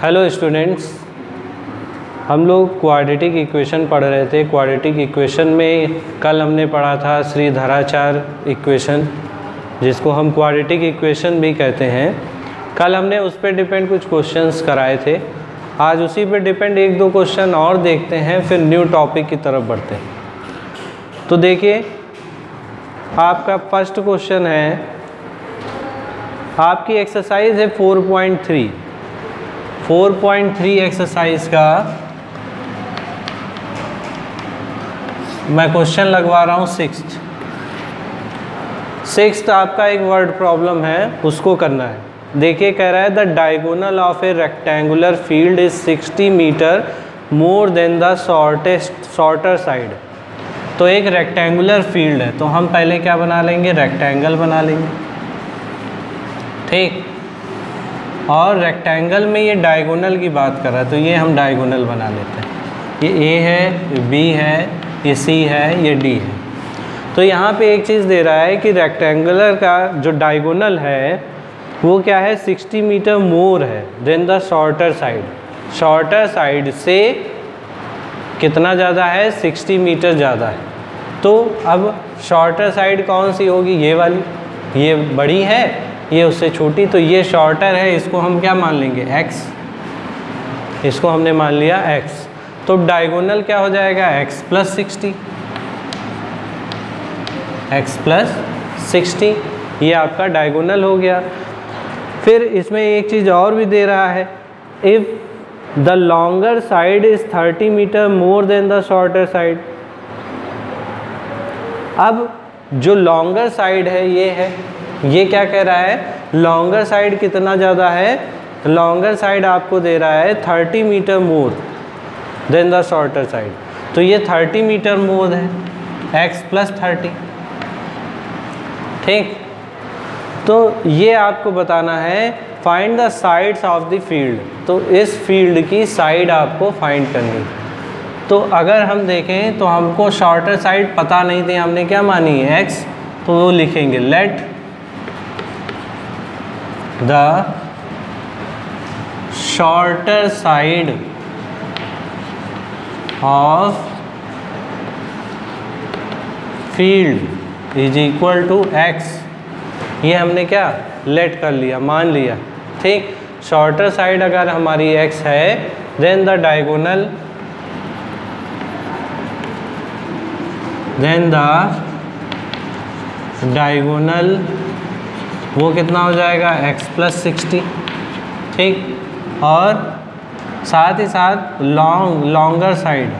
Hello students, हम लोग quadratic equation पढ़ रहे थे। क्वाड्रेटिक इक्वेशन में कल हमने पढ़ा था श्रीधराचार्य इक्वेशन, जिसको हम क्वाड्रेटिक इक्वेशन भी कहते हैं। कल हमने उस पर डिपेंड कुछ क्वेश्चंस कराए थे। आज उसी पे डिपेंड एक दो क्वेश्चन और देखते हैं, फिर न्यू टॉपिक की तरफ बढ़ते हैं। तो देखिए, आपका फर्स्ट क्वेश्चन है, आपकी एक्सरसाइज है 4.3 एक्सरसाइज का मैं क्वेश्चन लगवा रहा हूँ सिक्स्थ आपका एक वर्ड प्रॉब्लम है, उसको करना है। देखिए, कह रहा है the diagonal of a rectangular field is 60 metre more than the shorter side. तो एक रेक्टेंगुलर फील्ड है, तो हम पहले क्या बना लेंगे, रेक्टेंगल बना लेंगे, ठीक। और रेक्टेंगल में ये डायगोनल की बात कर रहा है, तो ये हम डायगोनल बना लेते हैं। ये ए है, ये बी है, ये सी है, ये डी है। तो यहाँ पे एक चीज़ दे रहा है कि रेक्टेंगुलर का जो डायगोनल है वो क्या है, 60 मीटर मोर है than the shorter side. Shorter side से कितना ज़्यादा है, 60 मीटर ज़्यादा है। तो अब शॉर्टर साइड कौन सी होगी, ये वाली, ये बड़ी है, ये उससे छोटी, तो ये शॉर्टर है, इसको हम क्या मान लेंगे, x। इसको हमने मान लिया x। तो डायगोनल क्या हो जाएगा, x प्लस 60। ये आपका डायगोनल हो गया। फिर इसमें एक चीज़ और भी दे रहा है, if the longer side is 30 metre more than the shorter side. अब जो लॉन्गर साइड है ये है, ये क्या कह रहा है, लॉन्गर साइड कितना ज़्यादा है, लॉन्गर साइड आपको दे रहा है 30 metre more than the shorter side. तो ये 30 मीटर मोर है, x प्लस 30, ठीक। तो ये आपको बताना है, find the sides of the field. तो इस फील्ड की साइड आपको फाइंड करनी। तो अगर हम देखें तो हमको शॉर्टर साइड पता नहीं थी, हमने क्या मानी है, x। तो वो लिखेंगे let the shorter side of field is equal to x। ये हमने क्या लेट कर लिया, मान लिया, ठीक। शॉर्टर साइड अगर हमारी x है, देन द डायगोनल वो कितना हो जाएगा, x प्लस 60, ठीक। और साथ ही साथ लॉन्गर साइड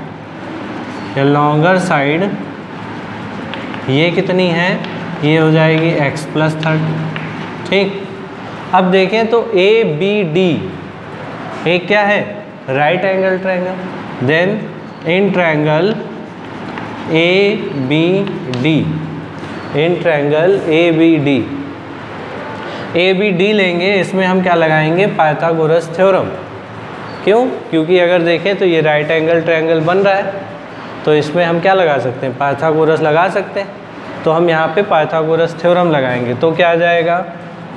या लॉन्गर साइड ये कितनी है, ये हो जाएगी x प्लस 30, ठीक। अब देखें तो ए बी डी एक क्या है, right angle triangle. Then in triangle A B D, in triangle A B D लेंगे, इसमें हम क्या लगाएंगे, पाइथागोरस थ्योरम। क्यों, क्योंकि अगर देखें तो ये राइट एंगल ट्रायंगल बन रहा है, तो इसमें हम क्या लगा सकते हैं, पाइथागोरस लगा सकते हैं। तो हम यहाँ पे पाइथागोरस थ्योरम लगाएंगे, तो क्या आ जाएगा,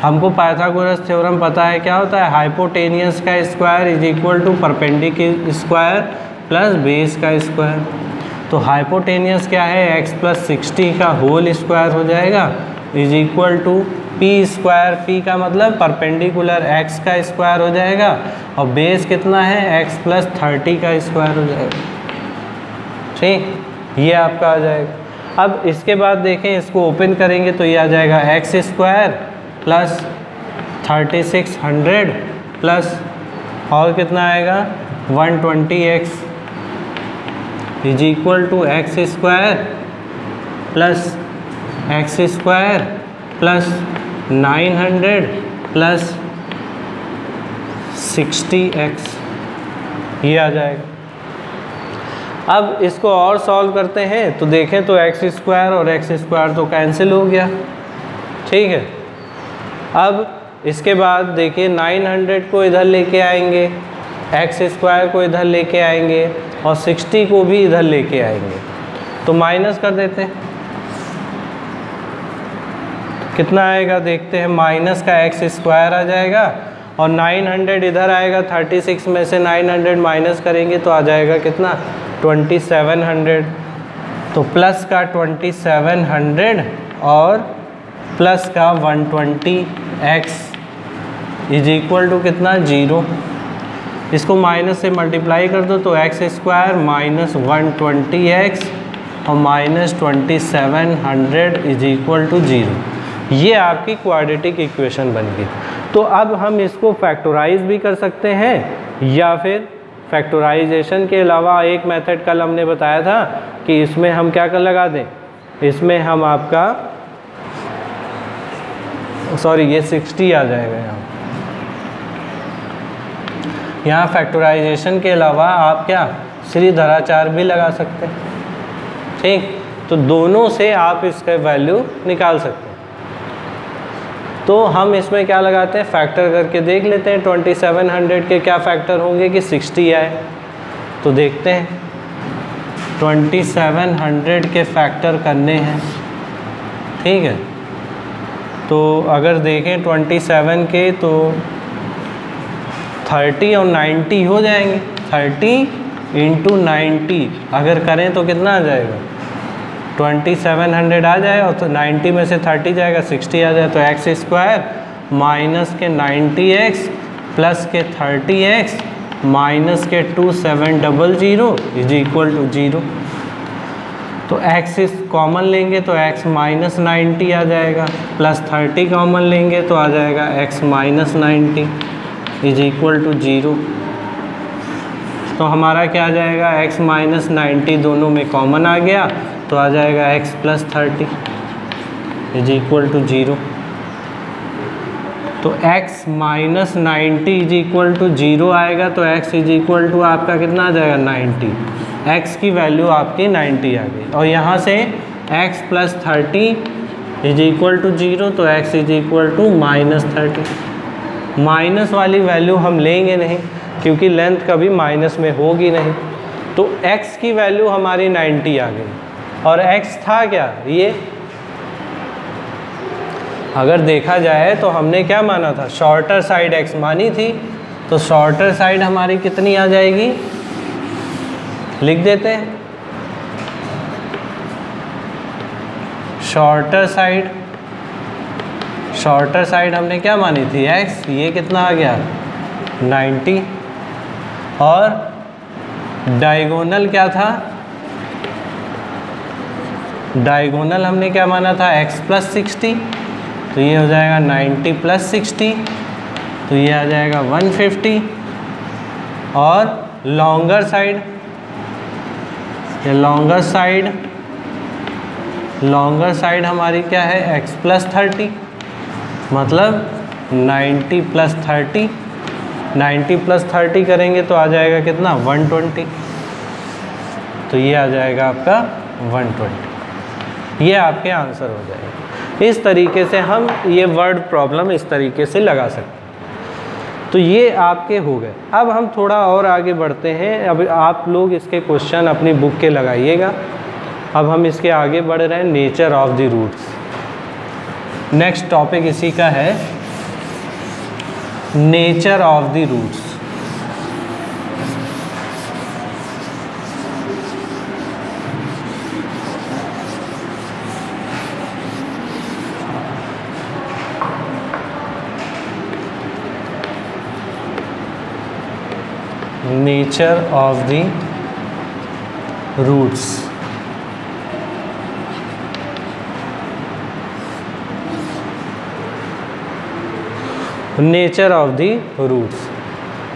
हमको पाइथागोरस थ्योरम पता है क्या होता है, हाइपोटेनियस का square is equal to perpendicular square plus base का स्क्वायर। तो हाइपोटेनियस क्या है, x प्लस 60 का होल स्क्वायर हो जाएगा is equal to P square. P का मतलब परपेंडिकुलर x का स्क्वायर हो जाएगा, और बेस कितना है, x प्लस 30 का स्क्वायर हो जाएगा, ठीक। ये आपका आ जाएगा। अब इसके बाद देखें, इसको ओपन करेंगे तो ये आ जाएगा x स्क्वायर प्लस 3600 प्लस और कितना आएगा, 120x इज इक्वल टू एक्स स्क्वायर प्लस 900 प्लस 60x, ये आ जाएगा। अब इसको और सॉल्व करते हैं, तो देखें तो x स्क्वायर और x स्क्वायर तो कैंसिल हो गया, ठीक है। अब इसके बाद देखिए 900 को इधर लेके आएंगे, x स्क्वायर को इधर लेके आएंगे और 60 को भी इधर लेके आएंगे, तो माइनस कर देते हैं। कितना आएगा देखते हैं, माइनस का एक्स स्क्वायर आ जाएगा और 900 इधर आएगा, 36 में से 900 माइनस करेंगे तो आ जाएगा कितना 2700। तो प्लस का 2700 और प्लस का 120x इज इक्वल टू कितना 0। इसको माइनस से मल्टीप्लाई कर दो तो x स्क्वायर माइनस 120x और माइनस 2700 इज इक्वल टू 0। ये आपकी क्वाड्रेटिक इक्वेशन बन गई। तो अब हम इसको फैक्टराइज भी कर सकते हैं या फिर फैक्टराइजेशन के अलावा एक मेथड कल हमने बताया था कि इसमें हम क्या कर लगा दें, इसमें हम आपका ये 60 आ जाएगा यहाँ फैक्टराइजेशन के अलावा आप क्या श्रीधराचार्य भी लगा सकते हैं। ठीक, तो दोनों से आप इसका वैल्यू निकाल सकते हैं। तो हम इसमें क्या लगाते हैं, फैक्टर करके देख लेते हैं 2700 के क्या फैक्टर होंगे कि 60 आए। तो देखते हैं 2700 के फैक्टर करने हैं। ठीक है, तो अगर देखें 27 के तो 30 और 90 हो जाएंगे। 30 इंटू 90 अगर करें तो कितना आ जाएगा 2700 आ जाए और तो 90 में से 30 जाएगा 60 आ जाए। तो एक्स स्क्वायर माइनस के 90x प्लस के 30x माइनस के 2700 इज इक्वल टू 0। तो x कॉमन लेंगे तो x माइनस 90 आ जाएगा, प्लस 30 कॉमन लेंगे तो आ जाएगा x minus 90 is equal to 0। तो हमारा क्या आ जाएगा x माइनस 90 दोनों में कॉमन आ गया तो आ जाएगा x plus 30 is equal to 0। तो x minus 90 is equal to 0 आएगा तो x इज इक्वल टू आपका कितना आ जाएगा 90। x की वैल्यू आपकी 90 आ गई और यहाँ से x plus 30 is equal to 0 तो x is equal to minus 30। Minus वाली वैल्यू हम लेंगे नहीं क्योंकि लेंथ कभी माइनस में होगी नहीं। तो x की वैल्यू हमारी 90 आ गई और x था क्या, ये अगर देखा जाए तो हमने क्या माना था, शॉर्टर साइड x मानी थी। तो शॉर्टर साइड हमारी कितनी आ जाएगी, लिख देते हैं शॉर्टर साइड हमने क्या मानी थी x, ये कितना आ गया 90 और डायगोनल क्या था, डायगोनल हमने क्या माना था x प्लस 60। तो ये हो जाएगा 90 प्लस 60 तो ये आ जाएगा 150 और लॉन्गर साइड, ये लॉन्गर साइड हमारी क्या है x प्लस 30 मतलब 90 प्लस 30, 90 प्लस 30 करेंगे तो आ जाएगा कितना 120। तो ये आ जाएगा आपका 120। ये आपके आंसर हो जाएगा। इस तरीके से हम ये वर्ड प्रॉब्लम इस तरीके से लगा सकते हैं। तो ये आपके हो गए। अब हम थोड़ा और आगे बढ़ते हैं। अब आप लोग इसके क्वेश्चन अपनी बुक के लगाइएगा। अब हम इसके आगे बढ़ रहे हैं, nature of the roots. Next topic इसी का है, nature of the roots. Nature of the roots. Nature of the roots.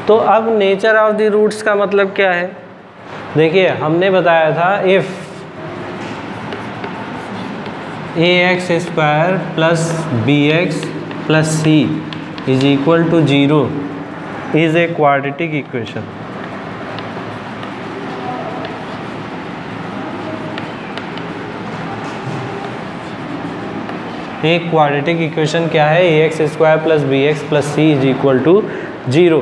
तो अब नेचर ऑफ द रूट्स का मतलब क्या है, देखिए हमने बताया था if ax square plus bx plus c is equal to 0 is a quadratic equation. एक क्वाड्रेटिक इक्वेशन क्या है, ax square plus bx plus c is equal to 0।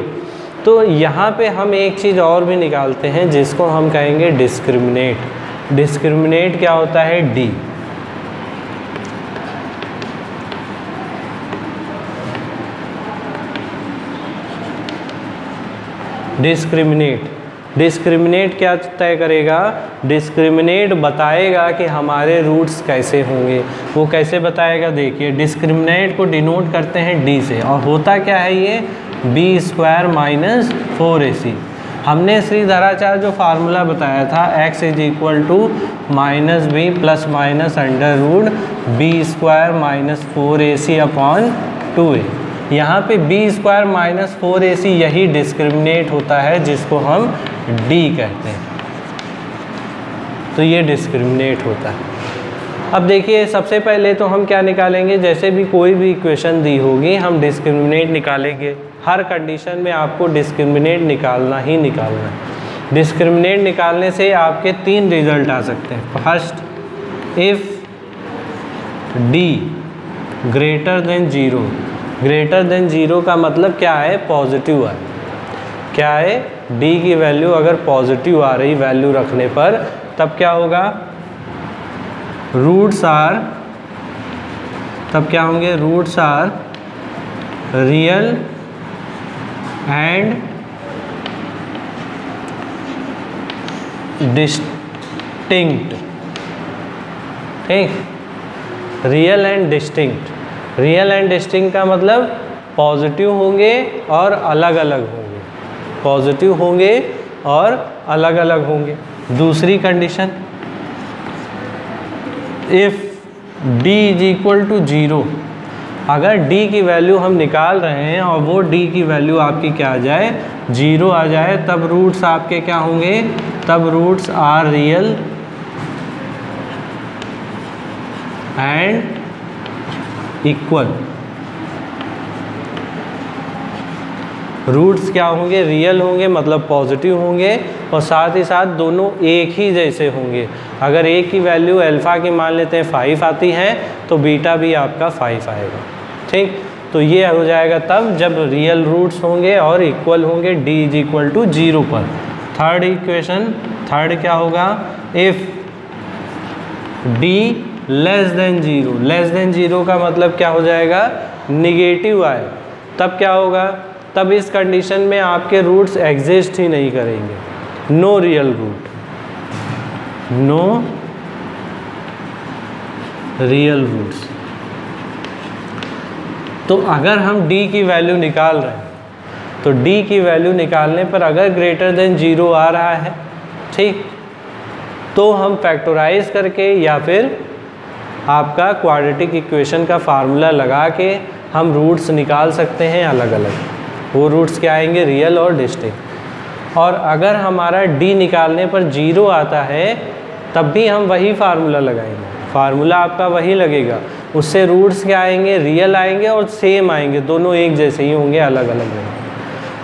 तो यहाँ पे हम एक चीज़ और भी निकालते हैं जिसको हम कहेंगे डिस्क्रिमिनेट। डिस्क्रिमिनेट क्या होता है, d। डिस्क्रिमिनेट क्या तय करेगा? डिस्क्रिमिनेट बताएगा कि हमारे रूट्स कैसे होंगे। वो कैसे बताएगा? देखिए, डिस्क्रिमिनेट को डिनोट करते हैं डी से, और होता क्या है ये? B square minus 4ac। हमने श्रीधराचार्य जो फार्मूला बताया था x is equal to minus B plus minus under root B square minus 4ac upon 2a। यहाँ पे बी स्क्वायर माइनस 4ac यही डिस्क्रिमिनेट होता है जिसको हम d कहते हैं। तो ये डिस्क्रिमिनेट होता है। अब देखिए, सबसे पहले तो हम क्या निकालेंगे? जैसे भी कोई भी इक्वेशन दी होगी हम डिस्क्रिमिनेट निकालेंगे। हर कंडीशन में आपको डिस्क्रिमिनेट निकालना ही निकालना है। डिस्क्रिमिनेट निकालने से आपके 3 रिजल्ट आ सकते हैं। First, if d greater than 0। Greater than 0 का मतलब क्या है? पॉजिटिव है। क्या है? d की वैल्यू अगर पॉजिटिव आ रही वैल्यू रखने पर, तब क्या होगा? रूट्स आर, तब क्या होंगे? Roots are real and distinct. ठीक, real and distinct. Real and distinct का मतलब पॉजिटिव होंगे और अलग अलग होंगे। पॉजिटिव होंगे और अलग अलग होंगे। दूसरी condition, if d is equal to 0। अगर d की वैल्यू हम निकाल रहे हैं और वो d की वैल्यू आपकी क्या आ जाए? 0 आ जाए, तब रूट्स आपके क्या होंगे? तब roots are real and equal. Roots क्या होंगे? रियल होंगे, मतलब पॉजिटिव होंगे, और साथ ही साथ दोनों एक ही जैसे होंगे। अगर एक की वैल्यू अल्फ़ा की मान लेते हैं 5 आती है, तो बीटा भी आपका 5 आएगा। ठीक, तो ये हो जाएगा तब जब रियल रूट्स होंगे और इक्वल होंगे d इज इक्वल टू 0 पर। थर्ड इक्वेशन, थर्ड क्या होगा? If d less than 0। Less than 0 का मतलब क्या हो जाएगा? निगेटिव आए, तब क्या होगा? तब इस कंडीशन में आपके रूट्स एग्जिस्ट ही नहीं करेंगे। No real root, no real roots. तो अगर हम d की वैल्यू निकाल रहे हैं, तो d की वैल्यू निकालने पर अगर ग्रेटर देन 0 आ रहा है, ठीक, तो हम फैक्टराइज करके या फिर आपका क्वाड्रेटिक इक्वेशन का फार्मूला लगा के हम रूट्स निकाल सकते हैं अलग अलग। वो रूट्स क्या आएंगे? रियल और डिस्टिंक्ट। और अगर हमारा d निकालने पर 0 आता है, तब भी हम वही फार्मूला लगाएंगे। फार्मूला आपका वही लगेगा, उससे रूट्स क्या आएंगे? रियल आएंगे और सेम आएंगे, दोनों एक जैसे ही होंगे, अलग अलग नहीं।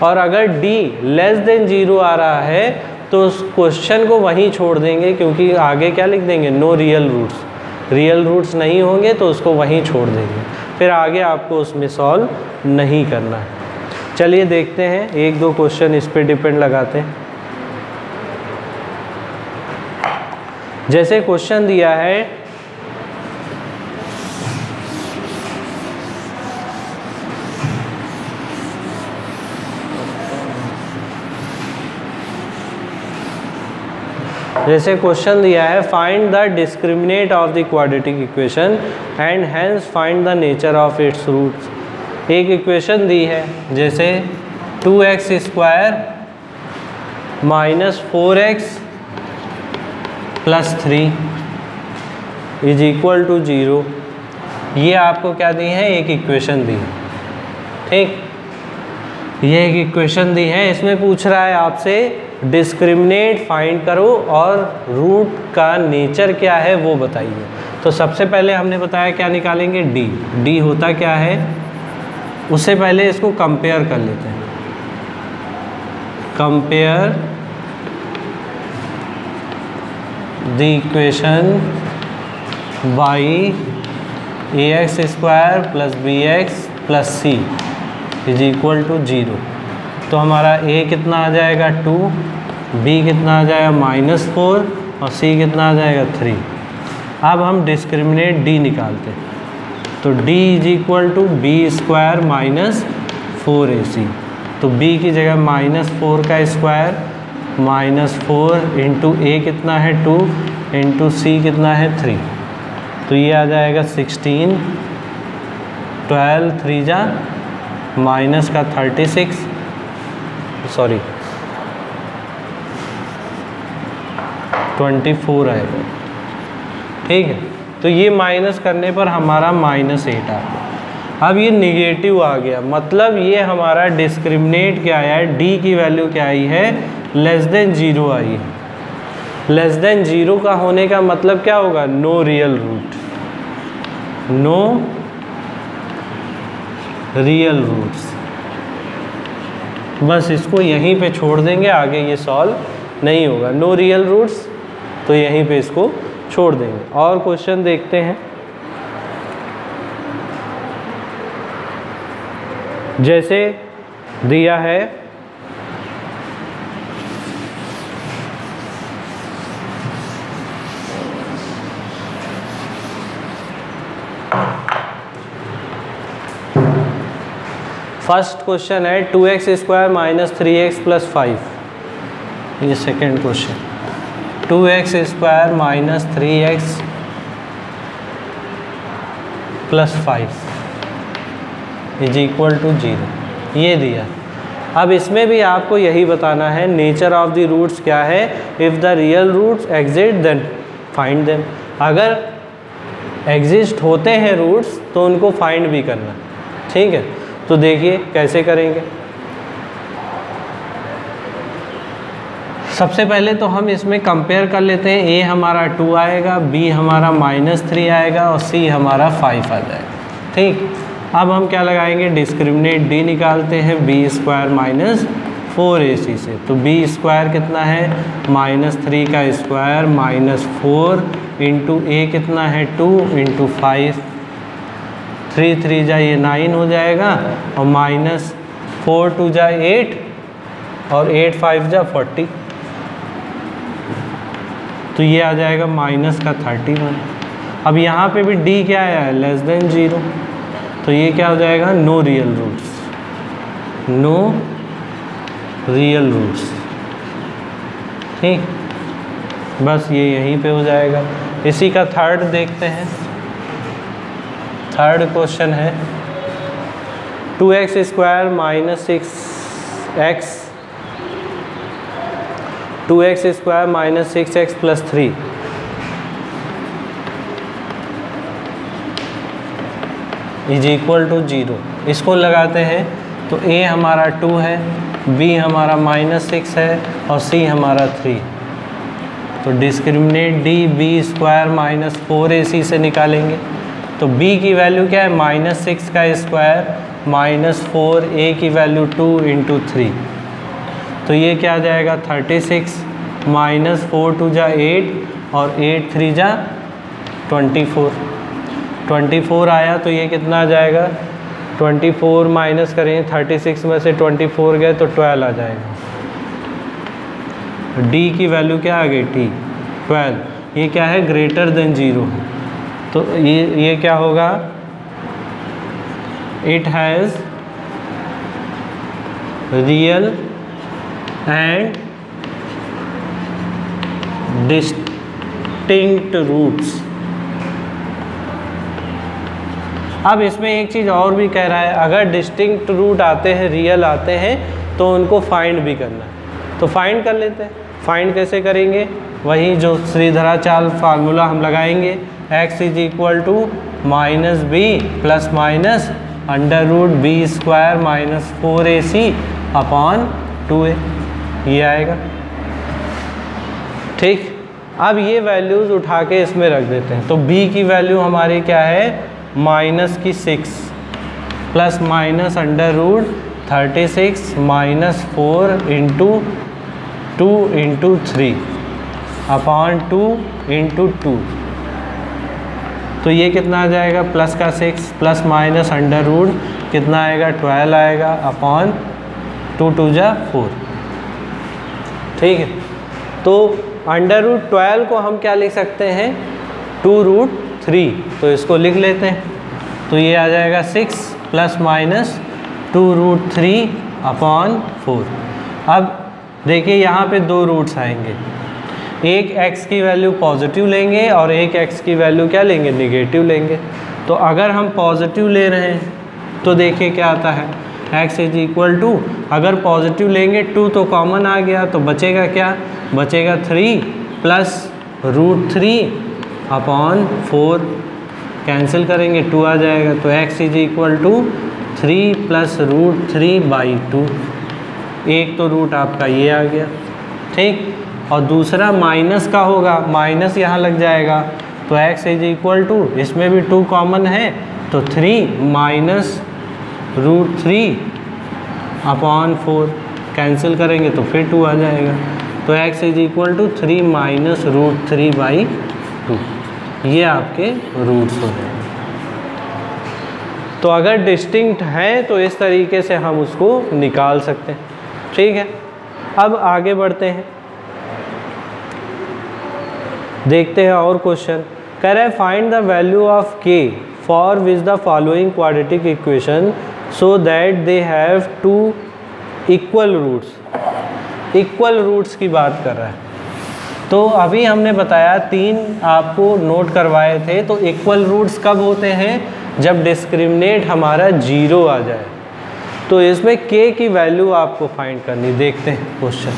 और अगर d लेस देन 0 आ रहा है, तो उस क्वेश्चन को वहीं छोड़ देंगे, क्योंकि आगे क्या लिख देंगे? No real roots. Real roots नहीं होंगे तो उसको वहीं छोड़ देंगे, फिर आगे आपको उसमें सॉल्व नहीं करना है। चलिए देखते हैं, एक दो क्वेश्चन इस पे डिपेंड लगाते हैं। जैसे क्वेश्चन दिया है, find the discriminate of the quadratic equation and hence find the nature of its roots. एक इक्वेशन दी है, जैसे 2x square minus 4x plus 3 is equal to 0। ये आपको क्या दी है? एक इक्वेशन दी है। ठीक, ये एक इक्वेशन दी है, इसमें पूछ रहा है आपसे डिस्क्रिमिनेट फाइंड करो और रूट का नेचर क्या है वो बताइए। तो सबसे पहले हमने बताया क्या निकालेंगे? d। d होता क्या है? उससे पहले इसको कंपेयर कर लेते हैं। Compare the equation y ax square plus bx plus c is equal to 0। तो हमारा a कितना आ जाएगा? 2, b कितना आ जाएगा? -4 और c कितना आ जाएगा? 3। अब हम डिस्क्रिमिनेट d निकालते हैं, तो d is equal to B square minus 4ac। तो b की जगह -4 का स्क्वायर -4 इंटू a कितना है 2 इंटू c कितना है 3, तो ये आ जाएगा 16, 12 3 जा माइनस का 36, सॉरी 24 आएगा। ठीक है, तो ये माइनस करने पर हमारा -8 आ गया। अब ये निगेटिव आ गया, मतलब ये हमारा डिस्क्रिमिनेट क्या आया है, d की वैल्यू क्या आई है, लेस देन 0 आई है। लेस देन 0 का होने का मतलब क्या होगा, no real root, no real roots. बस इसको यहीं पे छोड़ देंगे, आगे ये सॉल्व नहीं होगा। नो रियल रूट्स, तो यहीं पे इसको छोड़ देंगे। और क्वेश्चन देखते हैं। जैसे दिया है फर्स्ट क्वेश्चन है 2x square minus 3x plus 5। ये second question, 2x square minus 3x plus 5 is equal to 0, ये दिया। अब इसमें भी आपको यही बताना है, नेचर ऑफ द रूट्स क्या है, if the real roots exist then find them. अगर एग्जिस्ट होते हैं रूट्स तो उनको फाइंड भी करना। ठीक है, तो देखिए कैसे करेंगे। सबसे पहले तो हम इसमें कंपेयर कर लेते हैं, a हमारा 2 आएगा, b हमारा -3 आएगा और c हमारा 5 आ जाएगा। ठीक, अब हम क्या लगाएंगे, डिस्क्रिमिनेट d निकालते हैं, b स्क्वायर माइनस 4ac से। तो b स्क्वायर कितना है, -3 का स्क्वायर -4 इंटू a कितना है 2 इंटू 5, 3 3 जा ये 9 हो जाएगा और -4 2 जा 8 और 8 5 जा 40, तो ये आ जाएगा माइनस का 31। अब यहाँ पे भी d क्या आया है, लेस देन 0, तो ये क्या हो जाएगा, no real roots, no real roots. ठीक, बस ये यहीं पे हो जाएगा। इसी का थर्ड देखते हैं। थर्ड क्वेश्चन है 2x square minus 6x 2x square minus 6x plus 3 is equal to 0। इसको लगाते हैं तो a हमारा 2 है, b हमारा -6 है और c हमारा 3। तो discriminate d b square minus 4ac से निकालेंगे। तो b की वैल्यू क्या है, -6 का स्क्वायर -4, a की वैल्यू 2 इंटू 3, तो ये क्या आ जाएगा 36, -4 2 जा 8 और 8 3 जा 24 आया। तो ये कितना आ जाएगा, 24 माइनस करें 36 में से 24 गए तो 12 आ जाएगा। d की वैल्यू क्या आ गई, t 12। ये क्या है, ग्रेटर देन 0 है, तो ये क्या होगा, it has real and distinct roots. अब इसमें एक चीज़ और भी कह रहा है, अगर डिस्टिंक्ट रूट आते हैं, रियल आते हैं, तो उनको फाइंड भी करना है। तो फाइंड कर लेते हैं। फाइंड कैसे करेंगे, वही जो श्रीधराचार्य फार्मूला हम लगाएंगे, x is equal to -b plus minus √b square minus 4ac upon 2a, ये आएगा। ठीक, अब ये वैल्यूज़ उठा के इसमें रख देते हैं। तो b की वैल्यू हमारी क्या है, -6 plus minus √36 -4 into 2 into 3 upon 2 into 2, तो ये कितना आ जाएगा, प्लस का 6 प्लस माइनस √ कितना आएगा, 12 आएगा अपॉन 2 2 जा 4। ठीक है, तो √12 को हम क्या लिख सकते हैं, 2√3, तो इसको लिख लेते हैं। तो ये आ जाएगा 6 प्लस माइनस 2√3 अपॉन 4। अब देखिए यहाँ पे दो रूट्स आएंगे, एक x की वैल्यू पॉजिटिव लेंगे और एक x की वैल्यू क्या लेंगे, निगेटिव लेंगे। तो अगर हम पॉजिटिव ले रहे हैं तो देखिए क्या आता है, x इज इक्वल टू, अगर पॉजिटिव लेंगे 2 तो कॉमन आ गया, तो बचेगा क्या, बचेगा 3 प्लस √3 अपॉन 4, कैंसिल करेंगे 2 आ जाएगा। तो x is equal to 3 plus √3/2, एक तो रूट आपका ये आ गया, ठीक। और दूसरा माइनस का होगा, माइनस यहाँ लग जाएगा, तो x इज इक्वल टू, इसमें भी 2 कॉमन है तो 3 माइनस √3 अपॉन 4, कैंसिल करेंगे तो फिर 2 आ जाएगा। तो x is equal to 3 minus √3/2, ये आपके रूट्स हो गए। तो अगर डिस्टिंक्ट है तो इस तरीके से हम उसको निकाल सकते हैं, ठीक है। अब आगे बढ़ते हैं, देखते हैं और क्वेश्चन। कह रहा है find the value of k for which the following quadratic equation so that they have 2 equal roots. Equal roots की बात कर रहा है। तो अभी हमने बताया 3 आपको नोट करवाए थे, तो इक्वल रूट्स कब होते हैं, जब डिस्क्रिमिनेट हमारा 0 आ जाए। तो इसमें k की वैल्यू आपको फाइंड करनी। देखते हैं क्वेश्चन।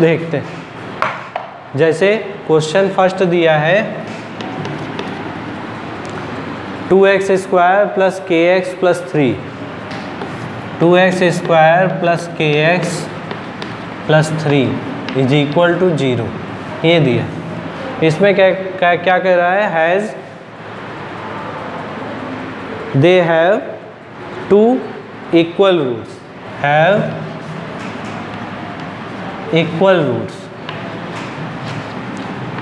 देखते हैं, जैसे क्वेश्चन फर्स्ट दिया है 2x² plus kx plus 3, 2x² plus kx plus 3 is equal to 0, ये दिया। इसमें क्या कह रहा है, has they have 2 equal roots, have equal roots.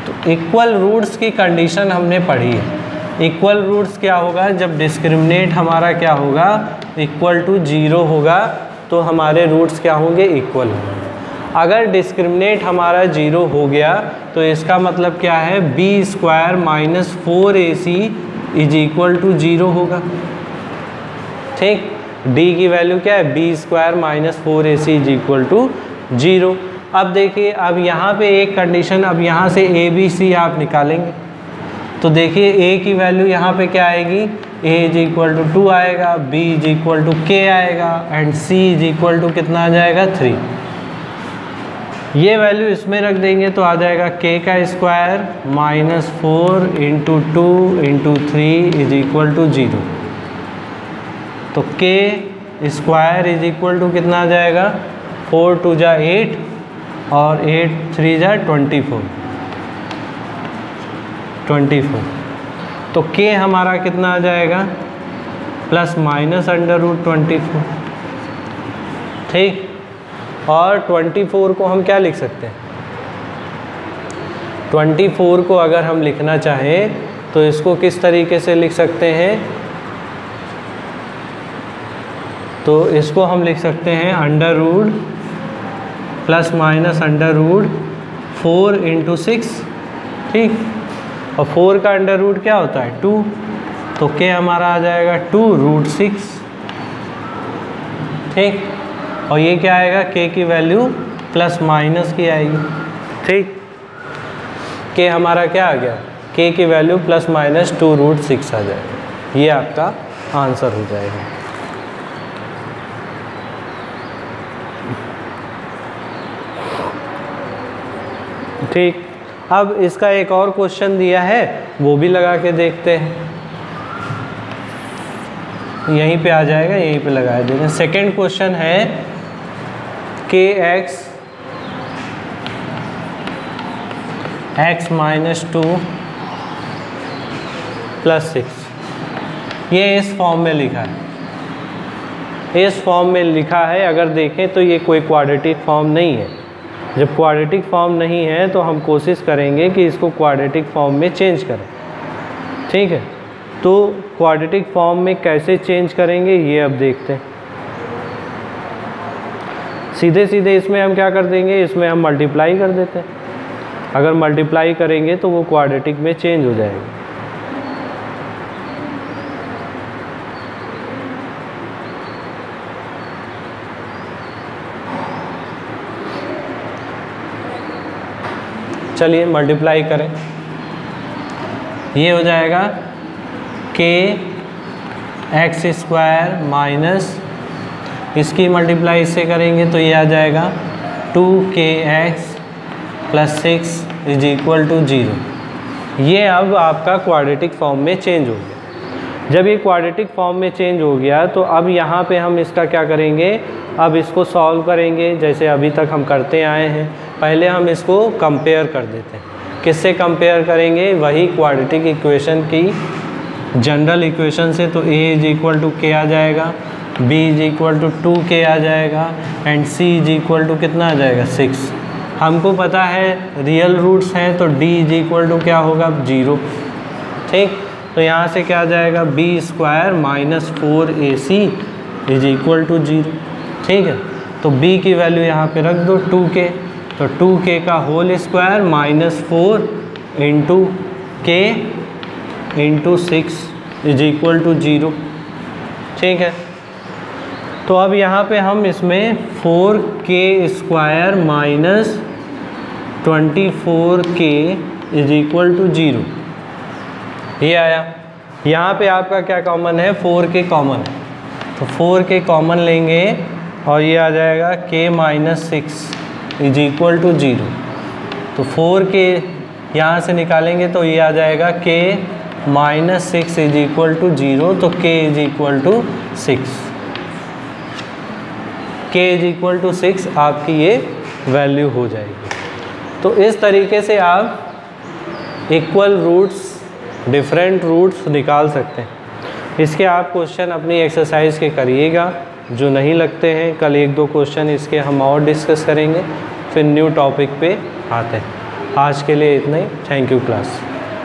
तो इक्वल रूट्स की कंडीशन हमने पढ़ी है। इक्वल रूट्स क्या होगा, जब डिस्क्रिमिनेट हमारा क्या होगा, इक्वल टू 0 होगा, तो हमारे रूट्स क्या होंगे, इक्वल होंगे। अगर डिस्क्रिमिनेट हमारा 0 हो गया तो इसका मतलब क्या है, b² minus 4ac is equal to 0 होगा, ठीक। d की वैल्यू क्या है, b² minus 4ac is equal to 0। अब देखिए, अब यहाँ पे एक कंडीशन, अब यहाँ से a b c आप निकालेंगे तो देखिए a की वैल्यू यहाँ पे क्या आएगी, a इज इक्वल टू 2 आएगा, b is equal to k आएगा and c is equal to कितना आ जाएगा, 3। ये वैल्यू इसमें रख देंगे तो आ जाएगा k का square minus 4 into 2 into 3 is equal to 0। तो k square is equal to कितना आ जाएगा, 4 2 जा 8 और 8 3 जा 24। तो k हमारा कितना आ जाएगा, प्लस माइनस √24, ठीक। और 24 को हम क्या लिख सकते हैं, 24 को अगर हम लिखना चाहें तो इसको किस तरीके से लिख सकते हैं, तो इसको हम लिख सकते हैं √ प्लस माइनस √4 इंटू 6, ठीक। और 4 का √ क्या होता है, 2, तो k हमारा आ जाएगा 2√6, ठीक। और ये क्या आएगा, k की वैल्यू प्लस माइनस की आएगी, ठीक। k हमारा क्या आ गया, k की वैल्यू प्लस माइनस 2√6 आ जाएगा, ये आपका आंसर हो जाएगा। ठीक। अब इसका एक और क्वेश्चन दिया है, वो भी लगा के देखते हैं। यहीं पे आ जाएगा, यहीं पे लगा देंगे। सेकंड क्वेश्चन है kx x माइनस 2 प्लस 6, ये इस फॉर्म में लिखा है। इस फॉर्म में लिखा है, अगर देखें तो ये कोई क्वाड्रेटिक फॉर्म नहीं है। जब क्वाड्रेटिक फॉर्म नहीं है तो हम कोशिश करेंगे कि इसको क्वाड्रेटिक फॉर्म में चेंज करें, ठीक है। तो क्वाड्रेटिक फॉर्म में कैसे चेंज करेंगे ये अब देखते हैं। सीधे सीधे इसमें हम क्या कर देंगे, इसमें हम मल्टीप्लाई कर देते हैं। अगर मल्टीप्लाई करेंगे तो वो क्वाड्रेटिक में चेंज हो जाएगा। चलिए मल्टीप्लाई करें, ये हो जाएगा के एक्स स्क्वायर माइनस, इसकी मल्टीप्लाई इससे करेंगे तो ये आ जाएगा 2kx plus 6 is equal to 0। ये अब आपका क्वाड्रेटिक फॉर्म में चेंज हो गया। जब ये क्वाड्रेटिक फॉर्म में चेंज हो गया तो अब यहाँ पे हम इसका क्या करेंगे, अब इसको सॉल्व करेंगे जैसे अभी तक हम करते आए हैं। पहले हम इसको कंपेयर कर देते हैं। किससे कंपेयर करेंगे, वही क्वाड्रेटिक इक्वेशन की जनरल इक्वेशन से। तो a इज इक्वल टू के आ जाएगा, b is equal to 2k आ जाएगा and c is equal to कितना आ जाएगा 6। हमको पता है रियल रूट्स हैं तो d इज इक्वल टू क्या होगा 0। ठीक, तो यहाँ से क्या आ जाएगा b square minus 4ac is equal to 0। ठीक है, तो b की वैल्यू यहाँ पे रख दो 2k, तो 2k का whole square minus 4 into k into 6 is equal to 0। ठीक है, तो अब यहाँ पे हम इसमें 4k square minus 24k is equal to 0 ये आया। यहाँ पे आपका क्या कॉमन है, 4k कॉमन है, तो 4k कॉमन लेंगे और ये आ जाएगा k minus 6 is equal to 0। तो 4k यहाँ से निकालेंगे तो ये आ जाएगा k minus 6 is equal to 0, तो k is equal to 6, k is equal to 6 आपकी ये वैल्यू हो जाएगी। तो इस तरीके से आप इक्वल रूट्स, डिफरेंट रूट्स निकाल सकते हैं। इसके आप क्वेश्चन अपनी एक्सरसाइज के करिएगा, जो नहीं लगते हैं कल 1-2 क्वेश्चन इसके हम और डिस्कस करेंगे, फिर न्यू टॉपिक पे आते हैं। आज के लिए इतना ही, थैंक यू क्लास।